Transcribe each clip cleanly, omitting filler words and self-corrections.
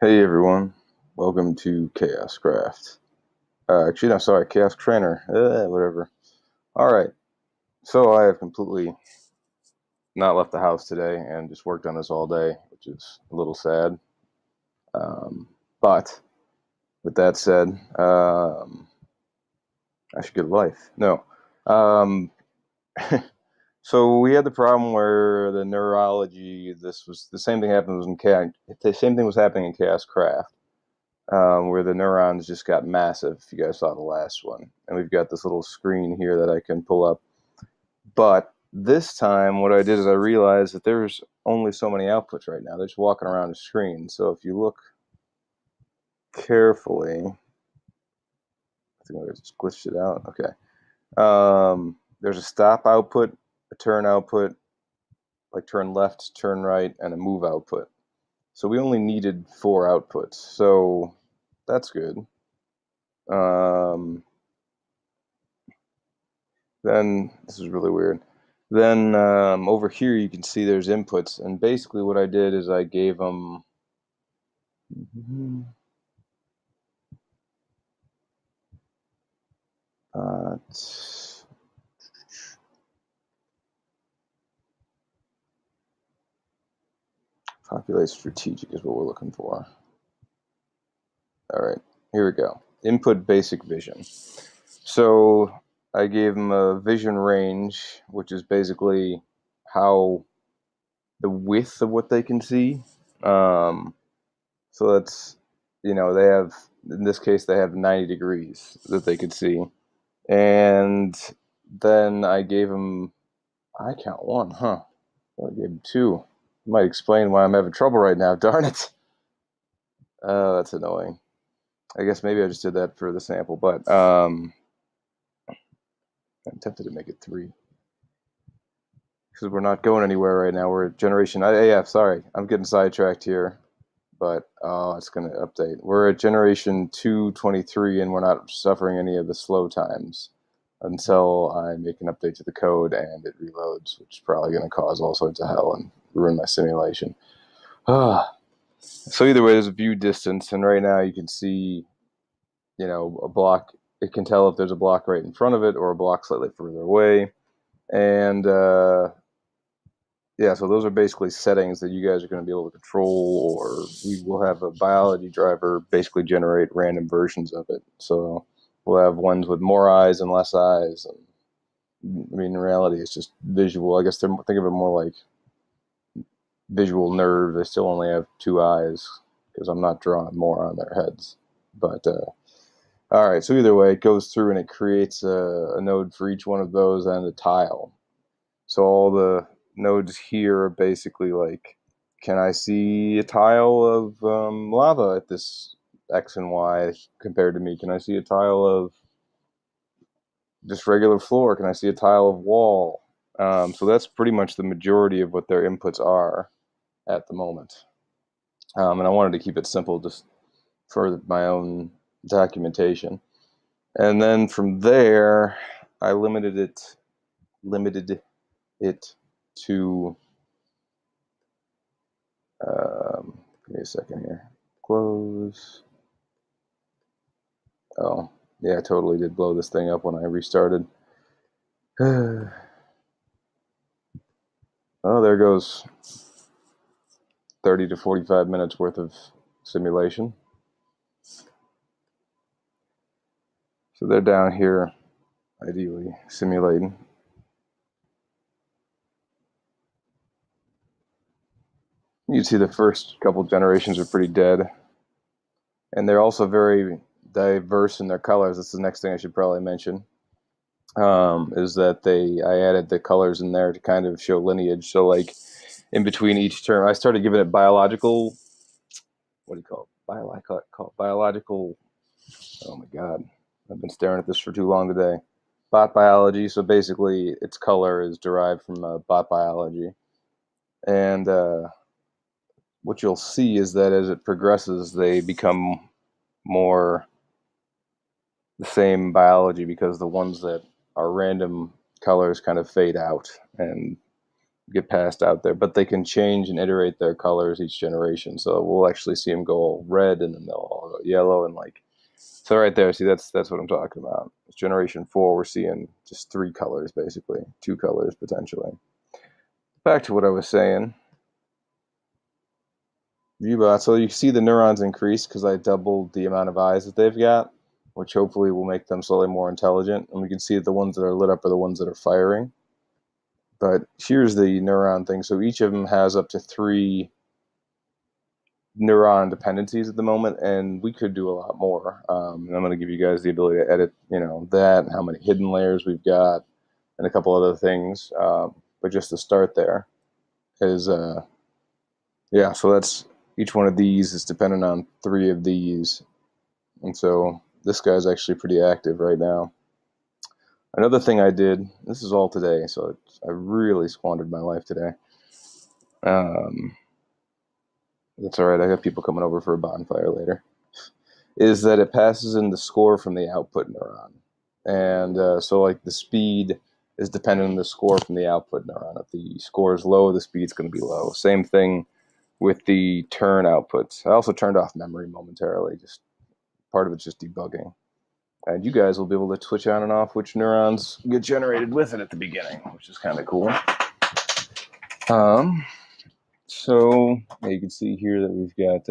Hey everyone, welcome to Chaos Craft. Actually, no, sorry, Chaos Trainer. Whatever. All right, so I have completely not left the house today and just worked on this all day, which is a little sad. But with that said, I should get a life. No. Um, so we had the problem where the neurology. This was the same thing happened in Chaos. The same thing was happening in Chaos Craft. Where the neurons just got massive. If you guys saw the last one, and we've got this little screen here that I can pull up. But this time, what I did is I realized that there's only so many outputs right now. They're just walking around the screen. So if you look carefully, I think I just glitched it out. Okay. There's a stop output, a turn output, like turn left, turn right, and a move output. So we only needed 4 outputs. So that's good. Um, Then this is really weird. Then over here you can see there's inputs, and basically what I did is I gave them uh, populate strategic is what we're looking for. All right, here we go. Input basic vision. So I gave them a vision range, which is basically how the width of what they can see. So that's, they have, in this case, they have 90 degrees that they could see. And then I gave him, I count 1, huh? I gave him 2. Might explain why I'm having trouble right now, darn it. Oh, that's annoying. I guess maybe I just did that for the sample, but I'm tempted to make it 3. Because we're not going anywhere right now. We're at generation, yeah, sorry, I'm getting sidetracked here. But, it's going to update. We're at generation 223, and we're not suffering any of the slow times until I make an update to the code and it reloads, which is probably going to cause all sorts of hell and ruin my simulation. So either way, there's a view distance, and right now you can see, a block. It can tell if there's a block right in front of it or a block slightly further away. And yeah, so those are basically settings that you guys are going to be able to control, or we will have a biology driver basically generate random versions of it. So we'll have ones with more eyes and less eyes. And, I mean, in reality, it's just visual. I guess think of it more like visual nerve. They still only have 2 eyes because I'm not drawing more on their heads. But all right, so either way, it goes through and it creates a node for each one of those and a tile. So all the nodes here are basically like, can I see a tile of lava at this X and Y compared to me? Can I see a tile of just regular floor? Can I see a tile of wall? So that's pretty much the majority of what their inputs are at the moment. And I wanted to keep it simple just for my own documentation. And then from there, I limited it to, give me a second here. Close. Oh, yeah, I totally did blow this thing up when I restarted. Oh, there goes 30 to 45 minutes worth of simulation. So they're down here, ideally, simulating. You can see the first couple generations are pretty dead. And they're also very diverse in their colors. That's the next thing I should probably mention. Is that I added the colors in there to kind of show lineage. So like in between each term, I started giving it biological, what do you call it? Biological, oh my God, I've been staring at this for too long today. Bot biology, so basically its color is derived from bot biology. And what you'll see is that as it progresses, they become more the same biology because the ones that are random colors kind of fade out. And get passed out there, but they can change and iterate their colors each generation. So we'll actually see them go all red, and then they'll all go yellow, and like, so right there. See, that's what I'm talking about. It's generation 4. We're seeing just 3 colors, basically 2 colors potentially. Back to what I was saying. Viewbot. So you see the neurons increase because I doubled the amount of eyes that they've got, which hopefully will make them slowly more intelligent. And we can see that the ones that are lit up are the ones that are firing. But here's the neuron thing. So each of them has up to 3 neuron dependencies at the moment, and we could do a lot more. And I'm going to give you guys the ability to edit, that, and how many hidden layers we've got, and a couple other things. But just to start there is, yeah, so that's, each one of these is dependent on 3 of these. And so this guy's actually pretty active right now. Another thing I did, this is all today, so I really squandered my life today. That's all right, I got people coming over for a bonfire later. Is that it passes in the score from the output neuron. And so like the speed is dependent on the score from the output neuron. If the score is low, the speed's going to be low. Same thing with the turn outputs. I also turned off memory momentarily, just part of it's just debugging. And you guys will be able to switch on and off which neurons get generated with it at the beginning, which is kind of cool. So you can see here that we've got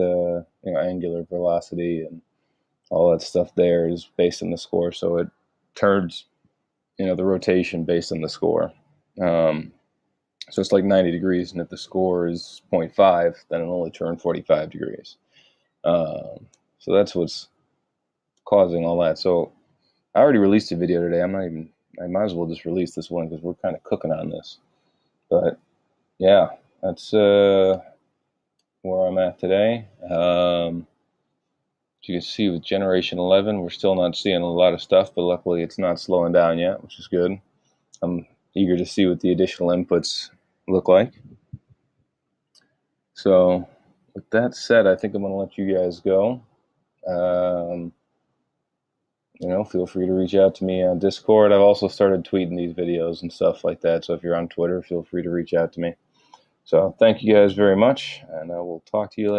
angular velocity, and all that stuff there is based on the score. So it turns the rotation based on the score. So it's like 90 degrees, and if the score is 0.5, then it'll only turn 45 degrees. So that's what's causing all that. So I already released a video today. I might as well just release this one because we're kind of cooking on this. But yeah, that's where I'm at today. As you can see with generation 11, we're still not seeing a lot of stuff, but luckily it's not slowing down yet, which is good. I'm eager to see what the additional inputs look like. So with that said, I think I'm going to let you guys go. Feel free to reach out to me on Discord. I've also started tweeting these videos and stuff like that, so if you're on Twitter, feel free to reach out to me. So thank you guys very much, and I will talk to you later.